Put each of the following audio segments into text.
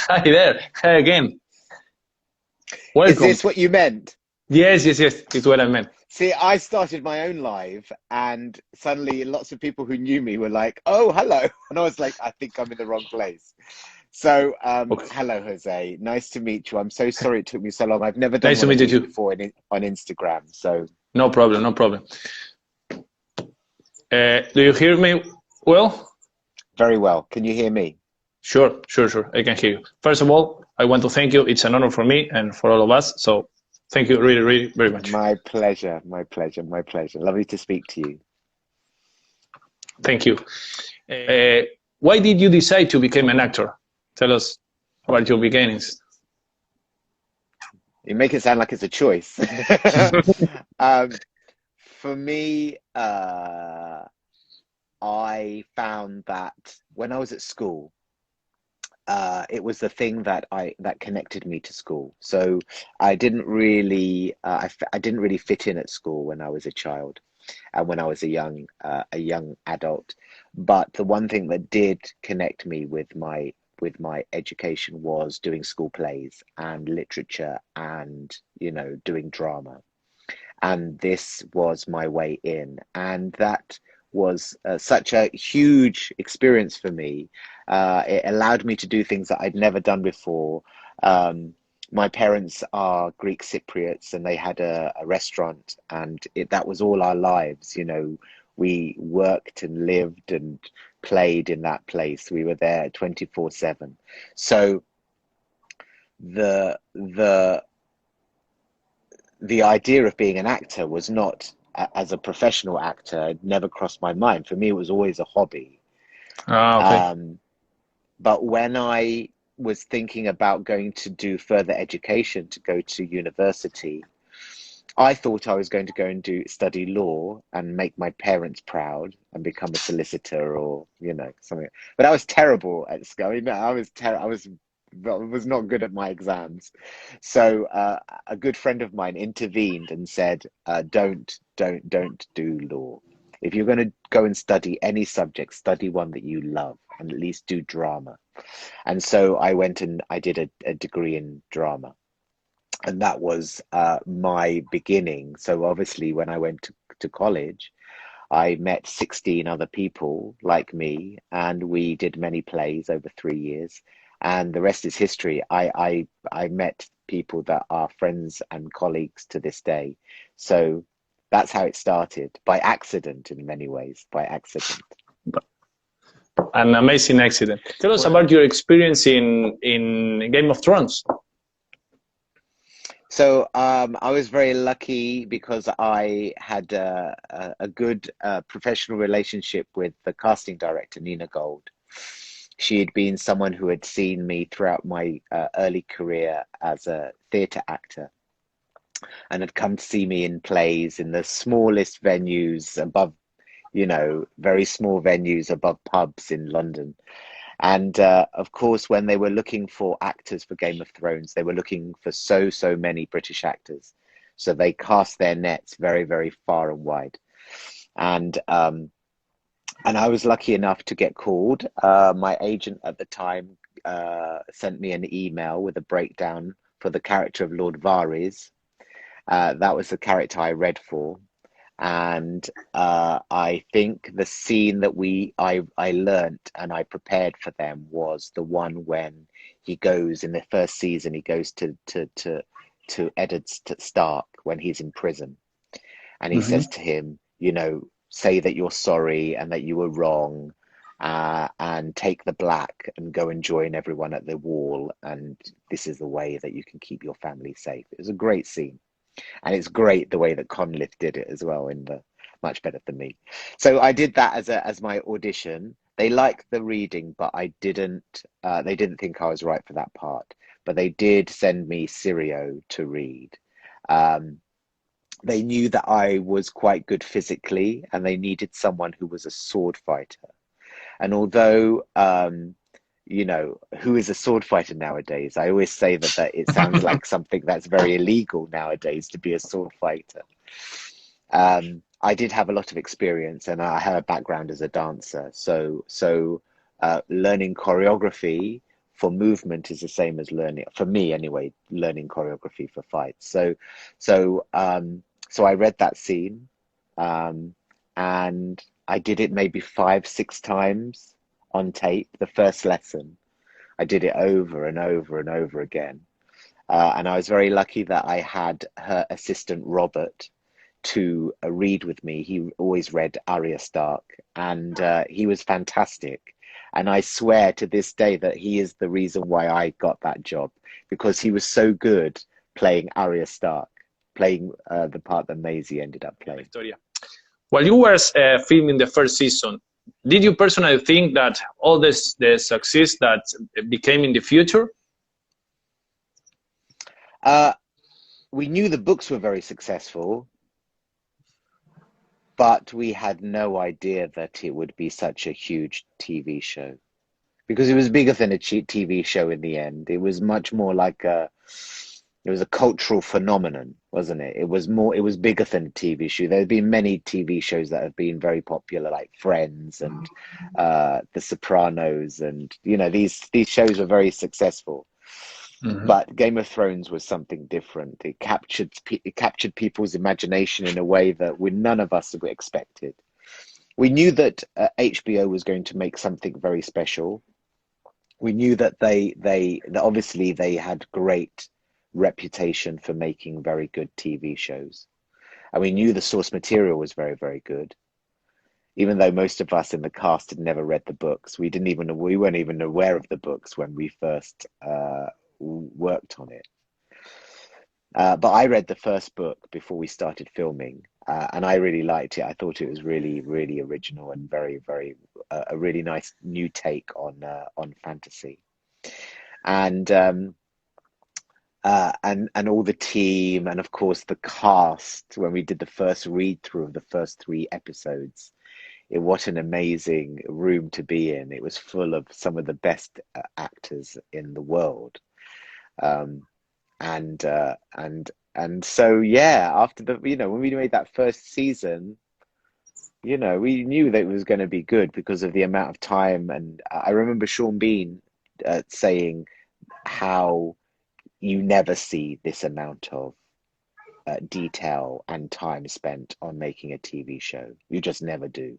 Hi there. Hi again. Is Welcome. this what you meant? Yes, yes, yes. It's what I meant. See, I started my own live, and suddenly lots of people who knew me were like, "Oh, hello," and I was like, "I think I'm in the wrong place." So, Okay. hello, Jose. Nice to meet you. I'm so sorry it took me so long. I've never done Nice to one of meet you these too. before on Instagram, so No problem. No problem. Do you hear me well? very well. Can you hear me? Sure, sure, sure. I can hear you. First of all, I want to thank you. It's an honor for me and for all of us. So thank you really, really very much. My pleasure. My pleasure. My pleasure. Lovely to speak to you. Thank you. Uh, why did you decide to become an actor? Tell us about your beginnings. You make it sound like it's a choice. Um, for me, I found that when I was at school, it was the thing that connected me to school. So I didn't really fit in at school when I was a child and when I was a young adult. But the one thing that did connect me with my education was doing school plays and literature and doing drama, and this was my way in, and that was such a huge experience for me. It allowed me to do things that I'd never done before. um, my parents are Greek Cypriots, and they had a restaurant, and that was all our lives. We worked and lived and played in that place. We were there 24/7. So the the idea of being an actor was not as a professional actor. It never crossed my mind. For me, it was always a hobby. Ah, okay. Um, but when I was thinking about going to do further education, to go to university, I thought I was going to go and do study law and make my parents proud and become a solicitor, or something. But I was terrible at school. I mean, I was not good at my exams. So a good friend of mine intervened and said, don't do law. If you're going to go and study any subject, study one that you love, and at least do drama." And so I went and I did a degree in drama, and that was my beginning. So obviously, when I went to college, I met 16 other people like me, and we did many plays over 3 years. And the rest is history. I met people that are friends and colleagues to this day. So that's how it started, by accident in many ways, by accident. An amazing accident. Tell us about your experience in Game of Thrones. So I was very lucky because I had a good professional relationship with the casting director, Nina Gold. She had been someone who had seen me throughout my early career as a theatre actor, and had come to see me in plays in the smallest venues above, very small venues above pubs in London. And of course, when they were looking for actors for Game of Thrones, they were looking for so many British actors. So they cast their nets very, very far and wide. And I was lucky enough to get called. My agent at the time sent me an email with a breakdown for the character of Lord Varys. That was the character I read for. And I think the scene that I learnt and I prepared for them was the one when he goes in the first season. He goes to Eddard Stark when he's in prison, and he says Mm-hmm. to him, say that you're sorry and that you were wrong, and take the black and go and join everyone at the wall. And this is the way that you can keep your family safe. It was a great scene. And it's great the way that Conliffe did it as well, in the much better than me. So I did that as my audition. They liked the reading, but I didn't. They didn't think I was right for that part. But they did send me Syrio to read. Um, they knew that I was quite good physically, and they needed someone who was a sword fighter. And although who is a sword fighter nowadays? I always say that it sounds like something that's very illegal nowadays to be a sword fighter. I did have a lot of experience, and I have a background as a dancer. So learning choreography for movement is the same as learning, for me anyway, learning choreography for fights. So I read that scene, and I did it maybe 5, 6 times on tape. The first lesson, I did it over and over and over again. And I was very lucky that I had her assistant Robert to read with me. He always read Arya Stark, and he was fantastic. And I swear to this day that he is the reason why I got that job, because he was so good playing Arya Stark, playing the part that Maisie ended up playing. Victoria. While you were filming the first season, did you personally think that all this the success that became in the future? We knew the books were very successful, but we had no idea that it would be such a huge TV show, because it was bigger than a TV show in the end. It was much more like it was a cultural phenomenon, wasn't it? It was bigger than a TV show. There have been many TV shows that have been very popular, like Friends and The Sopranos, and these shows were very successful. Mm-hmm. But Game of Thrones was something different. It captured people's imagination in a way that none of us expected. We knew that HBO was going to make something very special. We knew that that obviously they had great reputation for making very good TV shows, and we knew the source material was very, very good. Even though most of us in the cast had never read the books, we weren't even aware of the books when we first worked on it. But I read the first book before we started filming, and I really liked it. I thought it was really, really original and very, very a really nice new take on fantasy, and all the team, and of course the cast. When we did the first read through of the first 3 episodes, what an amazing room to be in. It was full of some of the best actors in the world. And so after when we made that first season, we knew that it was going to be good because of the amount of time. And I remember Sean Bean saying how you never see this amount of detail and time spent on making a TV show. You just never do.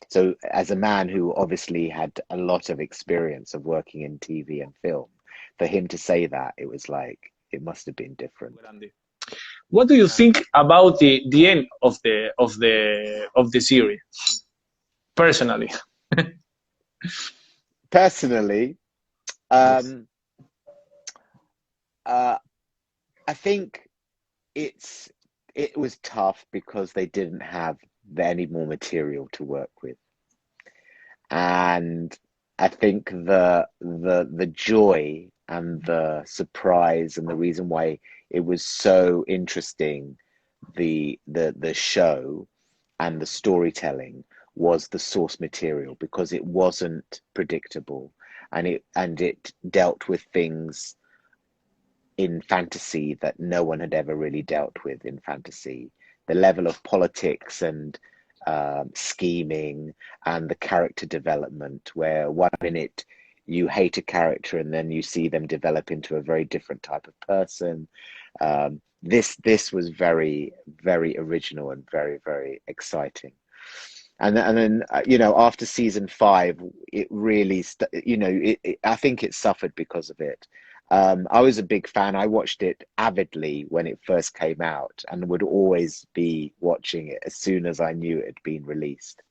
So as a man who obviously had a lot of experience of working in TV and film, for him to say that, it was like, it must have been different. What do you think about the end of the series, personally? Personally, I think it was tough because they didn't have any more material to work with, and I think the joy and the surprise and the reason why it was so interesting, the show and the storytelling, was the source material, because it wasn't predictable, and it dealt with things in fantasy that no one had ever really dealt with in fantasy. The level of politics and scheming, and the character development, where 1 minute you hate a character and then you see them develop into a very different type of person. This was very, very original and very, very exciting. And then after season 5, it really I think it suffered because of it. I was a big fan. I watched it avidly when it first came out, and would always be watching it as soon as I knew it had been released.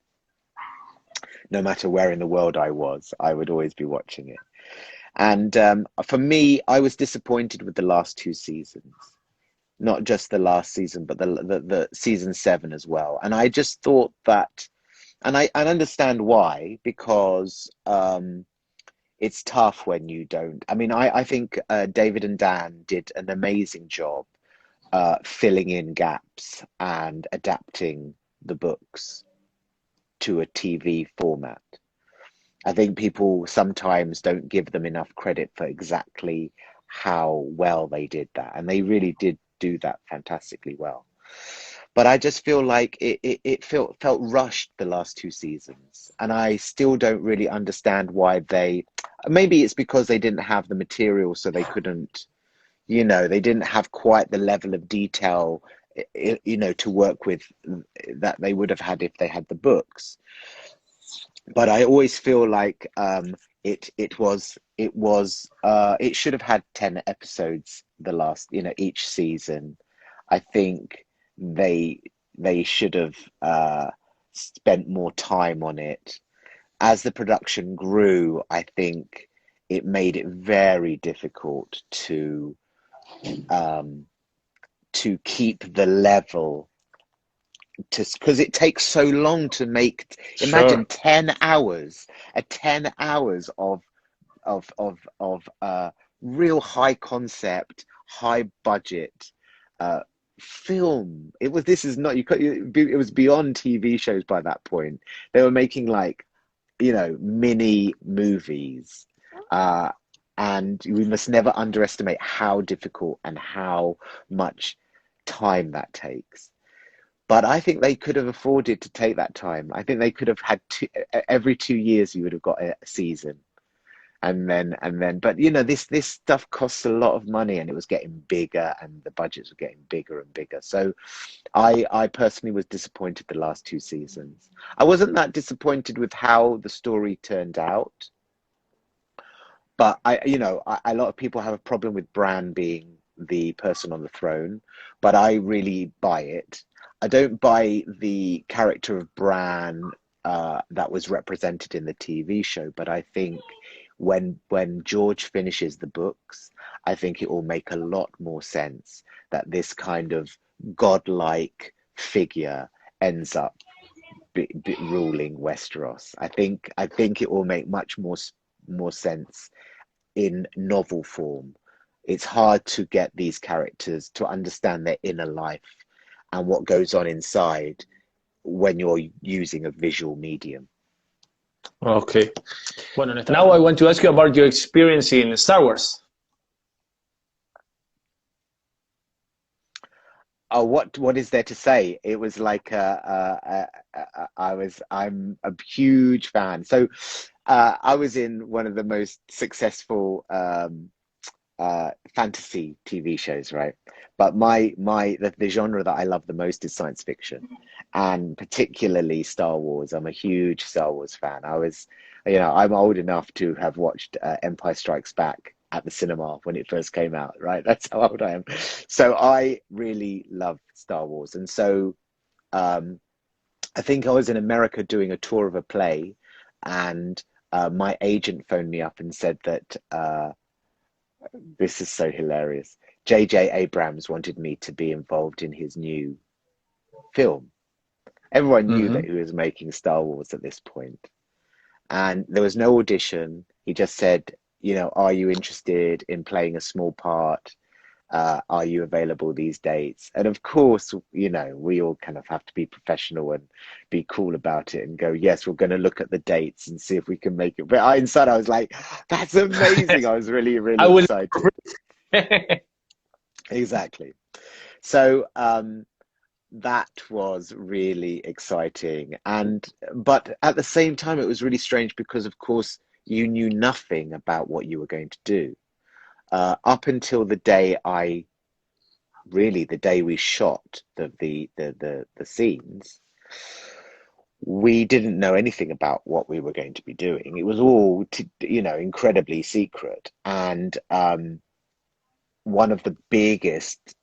No matter where in the world I was, I would always be watching it. And for me, I was disappointed with the last 2 seasons. Not just the last season, but the season 7 as well. And I just thought that, and I understand why, because it's tough when you don't. I mean, I think David and Dan did an amazing job filling in gaps and adapting the books to a TV format. I think people sometimes don't give them enough credit for exactly how well they did that, and they really did do that fantastically well. but I just feel like it felt rushed the last two seasons, and I still don't really understand why they. Maybe it's because they didn't have the material, so they couldn't. They didn't have quite the level of detail, to work with that they would have had if they had the books. But I always feel like it should have had 10 episodes the last, each season. I think they should have spent more time on it. As the production grew, I think it made it very difficult keep the level, because it takes so long to make. Imagine Sure. 10 hours, 10 hours of real high concept, high budget film. This is not, it was beyond TV shows by that point. They were making like, mini movies. And we must never underestimate how difficult and how much time that takes. But I think they could have afforded to take that time. I think they could have had every 2 years you would have got a season. But this stuff costs a lot of money, and it was getting bigger, and the budgets were getting bigger and bigger. So I personally was disappointed the last two seasons. I wasn't that disappointed with how the story turned out, but a lot of people have a problem with Bran being the person on the throne, but I really buy it. I don't buy the character of Bran that was represented in the TV show, but I think when George finishes the books, I think it will make a lot more sense that this kind of godlike figure ends up ruling Westeros. I think it will make much more sense in novel form. It's hard to get these characters to understand their inner life and what goes on inside when you're using a visual medium. Okay. Now I want to ask you about your experience in Star Wars. Oh, what is there to say? It was like I'm a huge fan. So I was in one of the most successful fantasy TV shows, right? But the genre that I love the most is science fiction, and particularly Star Wars. I'm a huge Star Wars fan. I'm old enough to have watched Empire Strikes Back at the cinema when it first came out, right? That's how old I am. So I really love Star Wars. And so I think I was in America doing a tour of a play, and my agent phoned me up and said that this is so hilarious. J.J. Abrams wanted me to be involved in his new film. Everyone knew that he was making Star Wars at this point. And there was no audition. He just said, are you interested in playing a small part? Are you available these dates? And of course, we all kind of have to be professional and be cool about it and go, yes, we're going to look at the dates and see if we can make it. But inside, I was like, that's amazing. I was really, really excited. Exactly. So that was really exciting. But at the same time, it was really strange because, of course, you knew nothing about what you were going to do. Up until the day we shot the scenes, we didn't know anything about what we were going to be doing. It was all, incredibly secret. And one of the biggest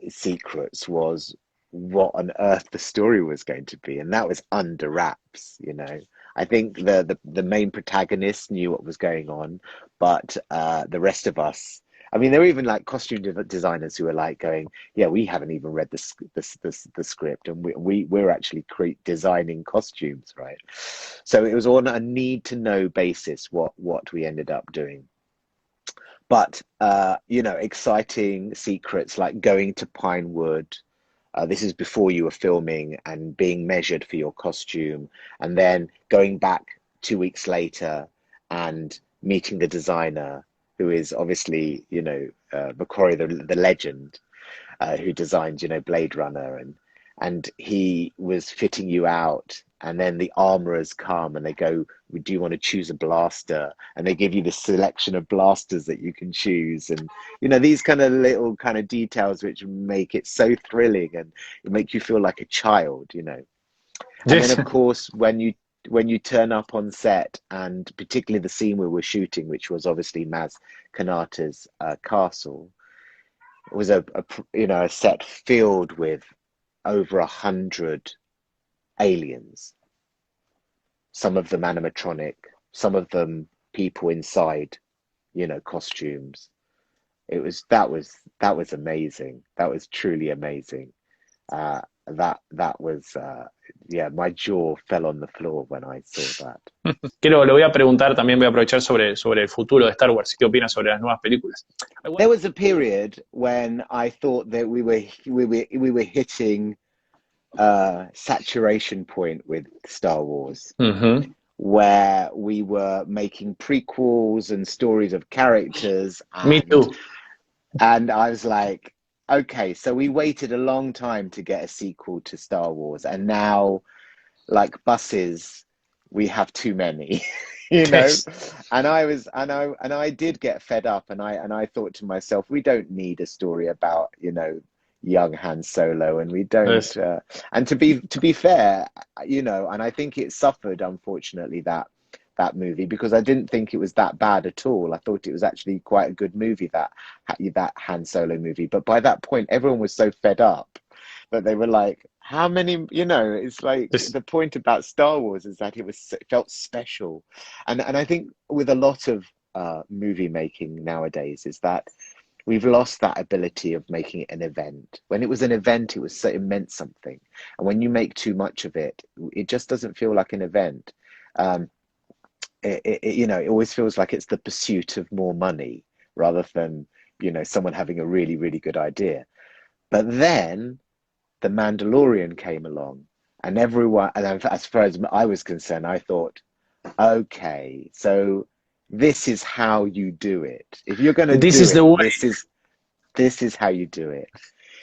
secrets was what on earth the story was going to be, and that was under wraps. I think the main protagonist knew what was going on, but the rest of us, I mean, there were even like costume designers who were like going, yeah, we haven't even read the script, and we're actually designing costumes, right? So it was on a need to know basis what we ended up doing. But exciting secrets like going to Pinewood. This is before you were filming and being measured for your costume, and then going back 2 weeks later and meeting the designer, who is obviously, McQuarrie, the legend. who designed, Blade Runner, and he was fitting you out. And then the armorers come and they go, do you want to choose a blaster? And they give you the selection of blasters that you can choose. And, these kind of little kind of details which make it so thrilling and it make you feel like a child, And then, of course, when you turn up on set, and particularly the scene we were shooting, which was obviously Maz Kanata's castle, it was a set filled with over 100 aliens, some of them animatronic, some of them people inside, costumes. That was amazing. That was truly amazing. That was my jaw fell on the floor when I saw that. Le voy a preguntar, también voy a aprovechar sobre el futuro de Star Wars. ¿Qué opina sobre las nuevas películas? There was a period when I thought that we were hitting saturation point with Star Wars, where we were making prequels and stories of characters. Me too. And I was like, okay, so we waited a long time to get a sequel to Star Wars, and now, like buses, we have too many, Yes. And I did get fed up, and I thought to myself, we don't need a story about, young Han Solo, and we don't. Yes. And to be fair, and I think it suffered, unfortunately, that movie, because I didn't think it was that bad at all. I thought it was actually quite a good movie, that Han Solo movie. But by that point, everyone was so fed up that they were like, how many, it's like the point about Star Wars is that it felt special. And I think with a lot of movie making nowadays is that we've lost that ability of making it an event. When it was an event, it meant something. And when you make too much of it, it just doesn't feel like an event. It always feels like it's the pursuit of more money rather than, someone having a really, really good idea. But then The Mandalorian came along, and everyone, and as far as I was concerned, I thought, okay, so this is how you do it. If you're going to do is it, the way. This is how you do it.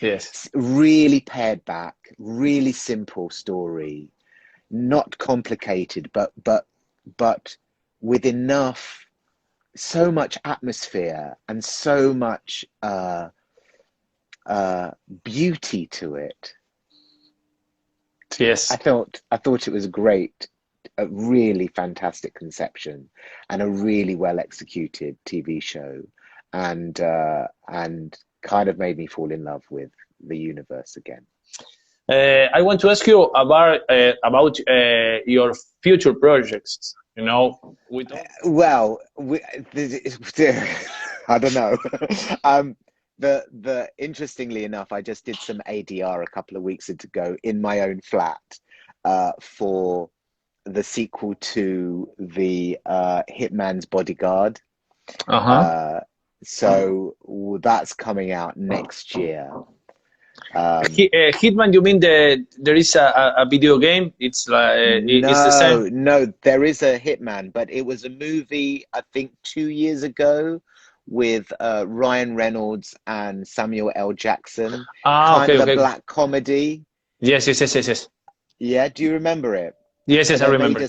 Yes. Really pared back, really simple story, not complicated, but with enough, so much atmosphere and so much beauty to it. Yes. I thought it was great, a really fantastic conception, and a really well executed TV show, and kind of made me fall in love with the universe again. I want to ask you about your future projects. Well, I don't know. The interestingly enough, I just did some ADR a couple of weeks ago in my own flat for the sequel to the Hitman's Bodyguard. So that's coming out next year. Hitman, you mean there is a video game? It's it's the same? No, there is a Hitman, but it was a movie, I think 2 years ago, with Ryan Reynolds and Samuel L. Jackson. Kind of a black comedy. Yes. Yeah, do you remember it? Yes, I remember.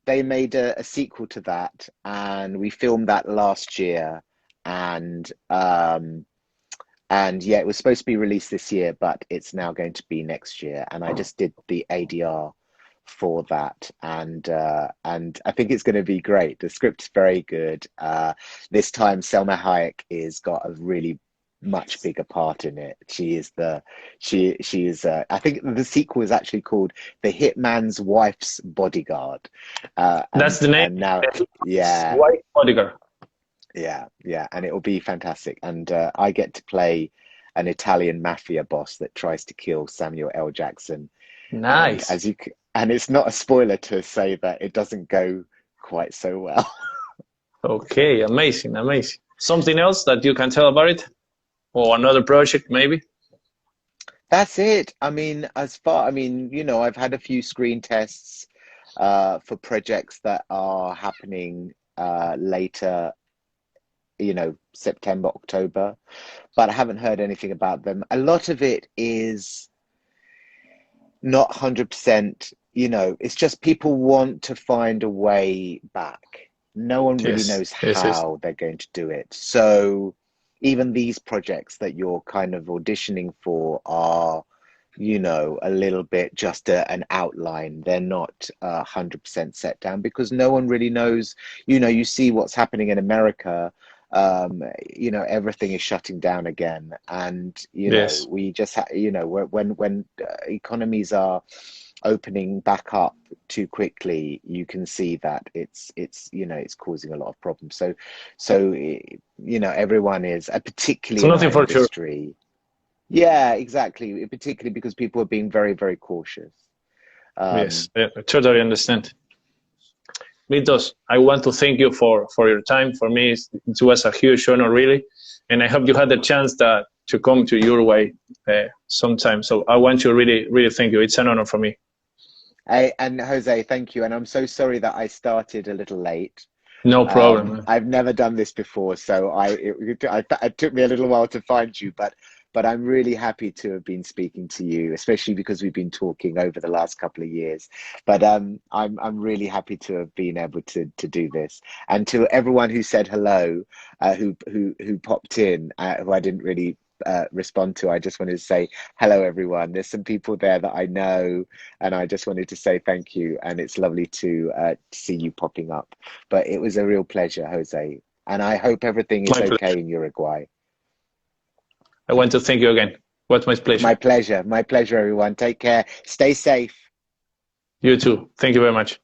They made a sequel to that, and we filmed that last year, and yeah, it was supposed to be released this year, but it's now going to be next year. And I just did the ADR for that, and I think it's going to be great. The script's very good. This time, Selma Hayek is got a really much bigger part in it. She is I think the sequel is actually called The Hitman's Wife's Bodyguard. That's the name. And now, yeah, Wife Bodyguard. Yeah, and it will be fantastic. And I get to play an Italian mafia boss that tries to kill Samuel L. Jackson. Nice. And it's not a spoiler to say that it doesn't go quite so well. Okay, amazing. Something else that you can tell about it? Or another project, maybe? That's it. I've had a few screen tests for projects that are happening later you know, September, October, but I haven't heard anything about them. A lot of it is not 100%, you know, it's just people want to find a way back. No one really Yes, knows yes, yes. how they're going to do it. So even these projects that you're kind of auditioning for are, you know, a little bit just an outline. They're not 100% set down because no one really knows. You know, you see what's happening in America. You know, everything is shutting down again, and you know, Yes. we just you know, when economies are opening back up too quickly, you can see that it's you know, it's causing a lot of problems. So you know, everyone is, particularly So in nothing our for sure. industry. Yeah, exactly. Particularly because people are being very, very cautious. Yes, Um, I totally understand. Miltos, I want to thank you for your time. For me, it was a huge honor, really. And I hope you had the chance to come to Uruguay sometime. So I want to really, really thank you. It's an honor for me. and Jose, thank you. And I'm so sorry that I started a little late. No problem. I've never done this before, so it took me a little while to find you, but I'm really happy to have been speaking to you, especially because we've been talking over the last couple of years. But I'm really happy to have been able to do this, and to everyone who said hello, who popped in, who I didn't really respond to. I just wanted to say hello, everyone. There's some people there that I know, and I just wanted to say thank you. And it's lovely to see you popping up. But it was a real pleasure, Jose. And I hope everything is My pleasure. okay in Uruguay. I want to thank you again. What's my pleasure. My pleasure, everyone. Take care. Stay safe. You too. Thank you very much.